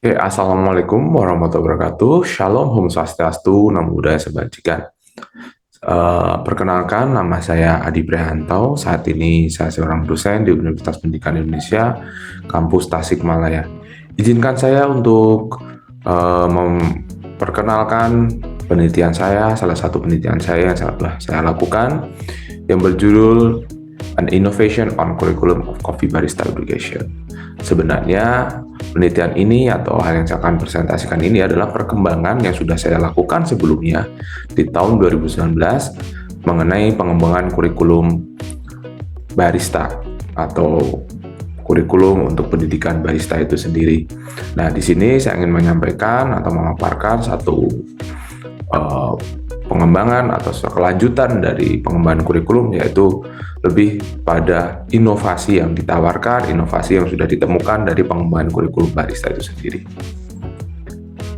Oke, Assalamualaikum warahmatullahi wabarakatuh. Shalom, Om Swastiastu, Namo Buddhaya Sebajikan. Perkenalkan, nama saya Adi Prihanto. Saat ini saya seorang dosen di Universitas Pendidikan Indonesia, kampus Tasikmalaya. Izinkan saya untuk memperkenalkan penelitian saya, salah satu penelitian saya yang telah saya lakukan, yang berjudul An Innovation on Curriculum of Coffee Barista Education. Sebenarnya penelitian ini atau hal yang saya akan presentasikan ini adalah perkembangan yang sudah saya lakukan sebelumnya di tahun 2019 mengenai pengembangan kurikulum barista atau kurikulum untuk pendidikan barista itu sendiri. Nah, di sini saya ingin menyampaikan atau memaparkan satu uh, pengembangan atau kelanjutan dari pengembangan kurikulum, yaitu lebih pada inovasi yang ditawarkan, inovasi yang sudah ditemukan dari pengembangan kurikulum barista itu sendiri.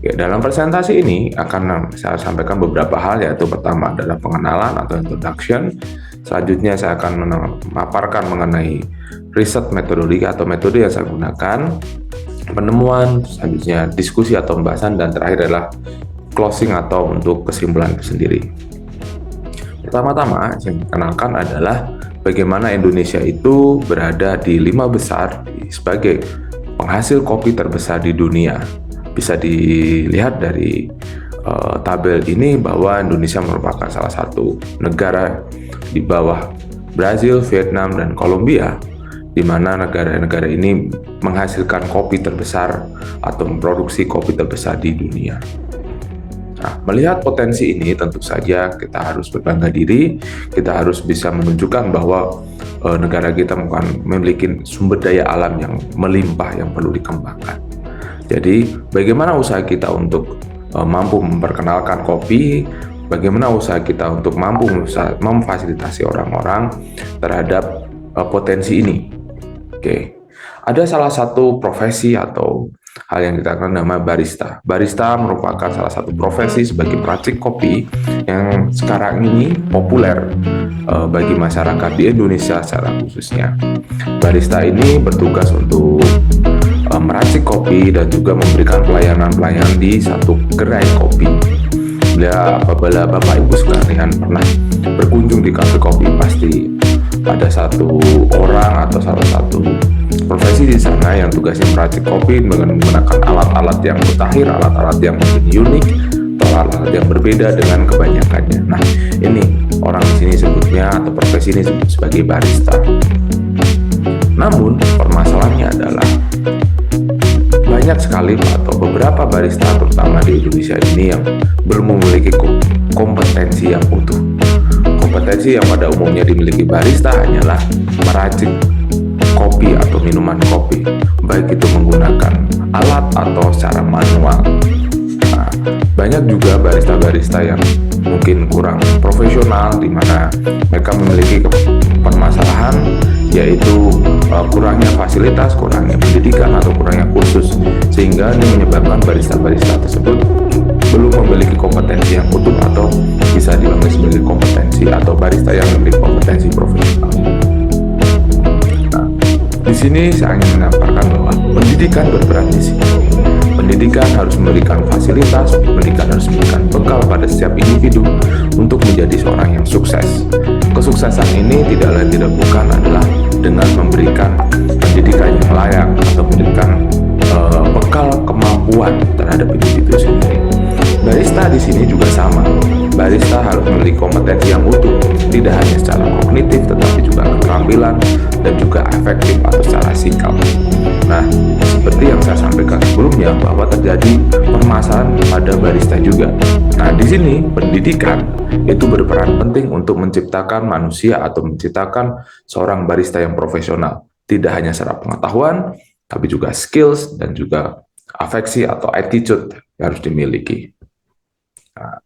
Ya, dalam presentasi ini akan saya sampaikan beberapa hal, yaitu pertama adalah pengenalan atau introduction. Selanjutnya saya akan memaparkan mengenai riset metodologi atau metode yang saya gunakan, penemuan, selanjutnya diskusi atau pembahasan, dan terakhir adalah closing atau untuk kesimpulan itu sendiri. Pertama-tama yang dikenalkan adalah bagaimana Indonesia itu berada di 5 besar sebagai penghasil kopi terbesar di dunia. Bisa dilihat dari tabel ini bahwa Indonesia merupakan salah satu negara di bawah Brazil, Vietnam, dan Kolombia, di mana negara-negara ini menghasilkan kopi terbesar atau memproduksi kopi terbesar di dunia. Nah, melihat potensi ini, tentu saja kita harus berbangga diri, kita harus bisa menunjukkan bahwa negara kita memiliki sumber daya alam yang melimpah yang perlu dikembangkan. Jadi, bagaimana usaha kita untuk mampu memperkenalkan kopi, bagaimana usaha kita untuk mampu memfasilitasi orang-orang terhadap potensi ini. Oke, ada salah satu profesi atau hal yang kita kenal nama barista. Barista merupakan salah satu profesi sebagai peracik kopi yang sekarang ini populer bagi masyarakat di Indonesia secara khususnya. Barista ini bertugas untuk meracik kopi dan juga memberikan pelayanan-pelayanan di satu gerai kopi. Apabila Bapak Ibu sekalian pernah berkunjung di kafe kopi, pasti ada satu orang atau salah satu profesi di sana yang tugasnya meracik kopi dengan menggunakan alat-alat yang mutakhir, alat-alat yang mungkin unik, atau alat-alat yang berbeda dengan kebanyakannya. Nah, ini orang di sini sebutnya atau profesi ini disebut sebagai barista. Namun, permasalahannya adalah banyak sekali atau beberapa barista terutama di Indonesia ini yang belum memiliki kompetensi yang utuh. Kompetensi yang pada umumnya dimiliki barista hanyalah meracik kopi atau minuman kopi, baik itu menggunakan alat atau secara manual. Nah, banyak juga barista-barista yang mungkin kurang profesional, di mana mereka memiliki permasalahan, yaitu kurangnya fasilitas, kurangnya pendidikan, atau kurangnya kursus, sehingga ini menyebabkan barista-barista tersebut belum memiliki kompetensi yang utuh atau bisa dipanggil sebagai kompetensi atau barista yang memiliki kompetensi profesional. Nah, di sini saya ingin menyampaikan bahwa pendidikan berperan di sini. Pendidikan harus memberikan fasilitas, pendidikan harus memberikan bekal pada setiap individu untuk menjadi seorang yang sukses. Kesuksesan ini tidak lain tidak bukan adalah dengan memberikan pendidikan yang layak atau memberikan bekal kemampuan terhadap individu sendiri. Barista di sini juga sama. Barista harus memiliki kompetensi yang utuh, tidak hanya secara kognitif, tetapi juga keterampilan dan juga efektif atau secara sikap. Nah, seperti yang saya sampaikan sebelumnya bahwa terjadi permasalahan pada barista juga. Nah, di sini pendidikan itu berperan penting untuk menciptakan manusia atau menciptakan seorang barista yang profesional. Tidak hanya secara pengetahuan, tapi juga skills dan juga afeksi atau attitude yang harus dimiliki. Nah,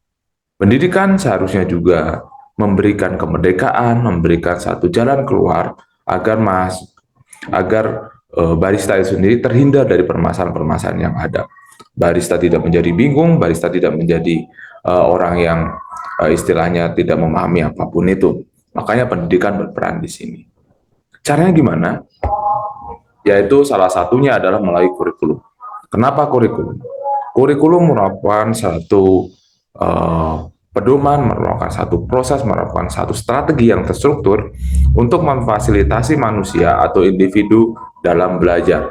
pendidikan seharusnya juga memberikan kemerdekaan, memberikan satu jalan keluar agar barista itu sendiri terhindar dari permasalahan-permasalahan yang ada. Barista tidak menjadi bingung, barista tidak menjadi orang yang istilahnya tidak memahami apapun itu. Makanya pendidikan berperan di sini. Caranya gimana? Yaitu salah satunya adalah melalui kurikulum. Kenapa kurikulum? Kurikulum merupakan satu pedoman, merupakan satu proses, merupakan satu strategi yang terstruktur untuk memfasilitasi manusia atau individu dalam belajar.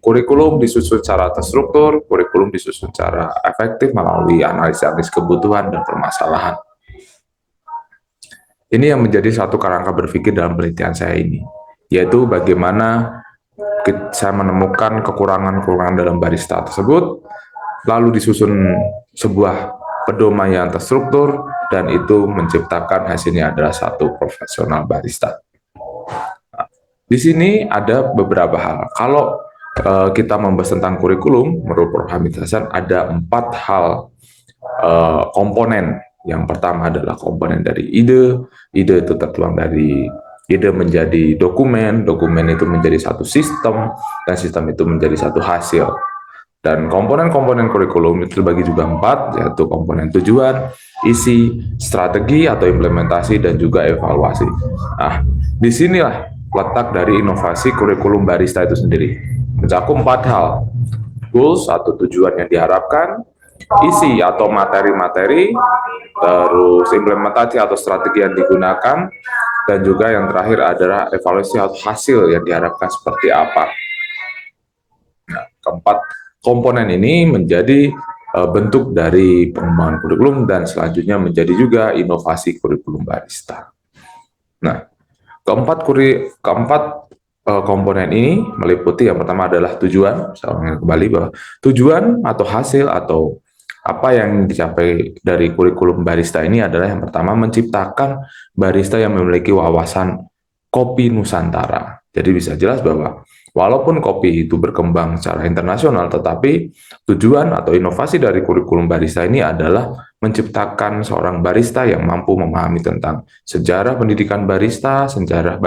Kurikulum disusun secara terstruktur, kurikulum disusun secara efektif melalui analisis kebutuhan dan permasalahan. Ini yang menjadi satu kerangka berpikir dalam penelitian saya ini, yaitu bagaimana saya menemukan kekurangan-kekurangan dalam barista tersebut, lalu disusun sebuah pedoman yang terstruktur, dan itu menciptakan hasilnya adalah satu profesional barista. Di sini ada beberapa hal. Kalau kita membahas tentang kurikulum, menurut Prof. Hamid Hasan ada 4 hal komponen. Yang pertama adalah komponen dari ide. Ide itu tertuang dari ide menjadi dokumen, dokumen itu menjadi satu sistem, dan sistem itu menjadi satu hasil. Dan komponen-komponen kurikulum itu terbagi juga 4, yaitu komponen tujuan, isi, strategi atau implementasi, dan juga evaluasi. Nah, disinilah letak dari inovasi kurikulum barista itu sendiri. Mencakup 4 hal, goals atau tujuan yang diharapkan, isi atau materi-materi, terus implementasi atau strategi yang digunakan, dan juga yang terakhir adalah evaluasi atau hasil yang diharapkan seperti apa. Nah, keempat komponen ini menjadi bentuk dari pengembangan kurikulum dan selanjutnya menjadi juga inovasi kurikulum barista. Nah, keempat komponen ini meliputi yang pertama adalah tujuan. Saya ulangi kembali bahwa tujuan atau hasil atau apa yang dicapai dari kurikulum barista ini adalah yang pertama menciptakan barista yang memiliki wawasan kopi Nusantara. Jadi bisa jelas bahwa walaupun kopi itu berkembang secara internasional, tetapi tujuan atau inovasi dari kurikulum barista ini adalah menciptakan seorang barista yang mampu memahami tentang sejarah pendidikan barista, sejarah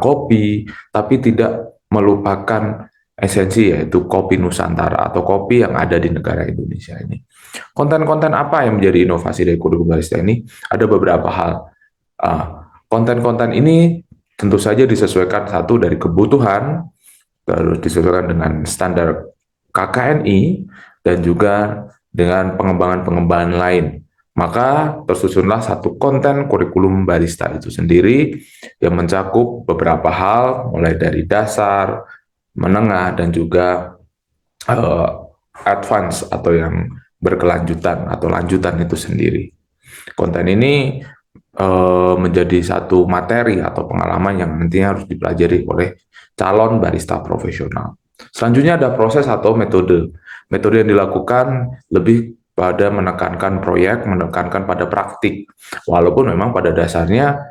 kopi, tapi tidak melupakan esensi yaitu kopi Nusantara atau kopi yang ada di negara Indonesia ini. Konten-konten apa yang menjadi inovasi dari kurikulum barista ini? Ada beberapa hal. Konten-konten ini tentu saja disesuaikan satu dari kebutuhan, terus disesuaikan dengan standar KKNI, dan juga dengan pengembangan-pengembangan lain. Maka tersusunlah satu konten kurikulum barista itu sendiri yang mencakup beberapa hal, mulai dari dasar, menengah, dan juga advance atau yang berkelanjutan atau lanjutan itu sendiri. Konten ini menjadi satu materi atau pengalaman yang nantinya harus dipelajari oleh calon barista profesional. Selanjutnya ada proses atau metode. Metode yang dilakukan lebih pada menekankan proyek, menekankan pada praktik. Walaupun memang pada dasarnya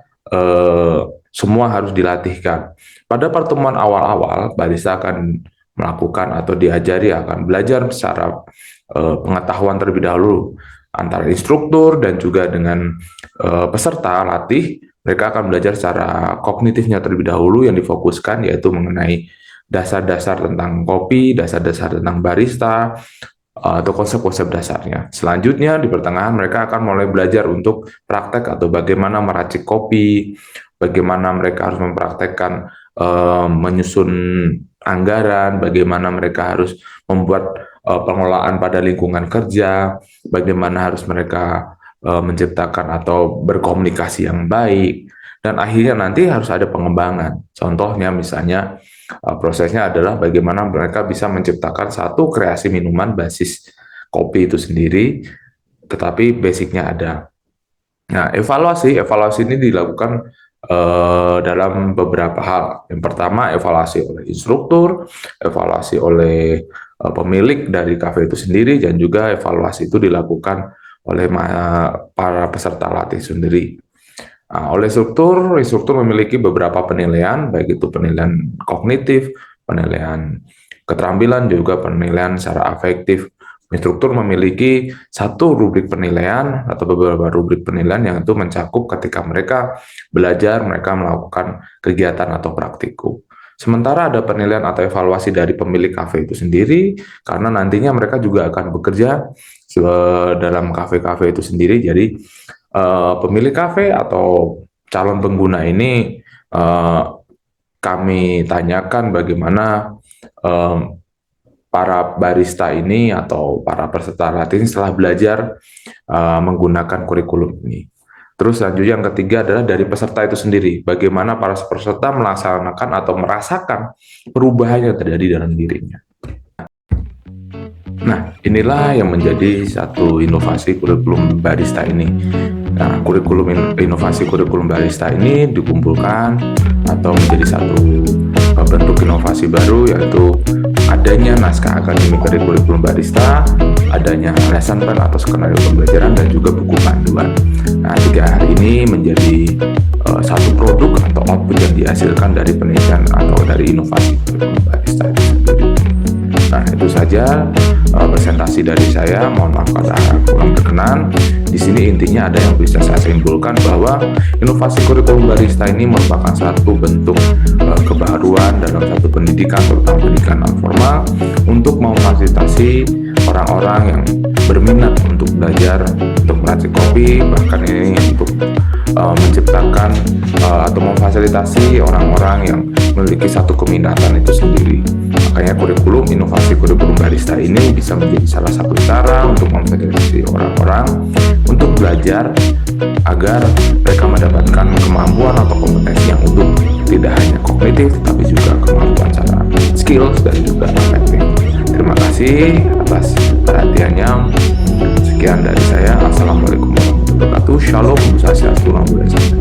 semua harus dilatihkan. Pada pertemuan awal-awal, barista akan melakukan atau diajari, akan belajar secara pengetahuan terlebih dahulu antara instruktur dan juga dengan peserta latih. Mereka akan belajar secara kognitifnya terlebih dahulu yang difokuskan yaitu mengenai dasar-dasar tentang kopi, dasar-dasar tentang barista, atau konsep-konsep dasarnya. Selanjutnya di pertengahan mereka akan mulai belajar untuk praktek atau bagaimana meracik kopi, bagaimana mereka harus mempraktekkan menyusun anggaran, bagaimana mereka harus membuat pengelolaan pada lingkungan kerja, bagaimana harus mereka menciptakan atau berkomunikasi yang baik, dan akhirnya nanti harus ada pengembangan. Contohnya misalnya prosesnya adalah bagaimana mereka bisa menciptakan satu kreasi minuman basis kopi itu sendiri, tetapi basicnya ada. Nah, evaluasi ini dilakukan dalam beberapa hal. Yang pertama, evaluasi oleh instruktur, evaluasi oleh pemilik dari kafe itu sendiri, dan juga evaluasi itu dilakukan oleh para peserta latih sendiri. Nah, oleh instruktur memiliki beberapa penilaian, baik itu penilaian kognitif, penilaian keterampilan, juga penilaian secara afektif. Instruktur memiliki satu rubrik penilaian atau beberapa rubrik penilaian yang itu mencakup ketika mereka belajar, mereka melakukan kegiatan atau praktikum. Sementara ada penilaian atau evaluasi dari pemilik kafe itu sendiri, karena nantinya mereka juga akan bekerja dalam kafe-kafe itu sendiri. Jadi pemilik kafe atau calon pengguna ini kami tanyakan bagaimana para barista ini atau para peserta latihan setelah belajar menggunakan kurikulum ini. Terus selanjutnya yang ketiga adalah dari peserta itu sendiri, bagaimana para peserta melaksanakan atau merasakan perubahan yang terjadi dalam dirinya. Nah, inilah yang menjadi satu inovasi kurikulum barista ini. Nah, inovasi kurikulum barista ini dikumpulkan atau menjadi satu bentuk inovasi baru, yaitu adanya naskah akademik dari kurikulum barista, adanya lesson plan atau skenario pembelajaran, dan juga buku panduan. Nah, tiga hal ini menjadi satu produk atau output yang dihasilkan dari penelitian atau dari inovasi kurikulum barista itu sendiri. Nah, itu saja presentasi dari saya. Mohon maaf kalau kurang berkenan. Di sini intinya ada yang bisa saya simpulkan bahwa inovasi kurikulum barista ini merupakan satu bentuk kebaruan dalam satu pendidikan, terutama pendidikan non formal, untuk memfasilitasi orang-orang yang berminat untuk belajar untuk meracik kopi, bahkan ini untuk menciptakan atau memfasilitasi orang-orang yang memiliki satu keminatan itu sendiri. Makanya inovasi kurikulum barista ini bisa menjadi salah satu cara untuk memfasilitasi orang-orang untuk belajar agar mereka mendapatkan kemampuan atau kompetensi yang utuh, tidak hanya kognitif tapi juga kemampuan secara skills dan juga afektif. Terima kasih atas perhatiannya. Sekian dari saya. Assalamualaikum warahmatullahi wabarakatuh. Shalom, Buddha Swastiastu, Namo Buddhaya.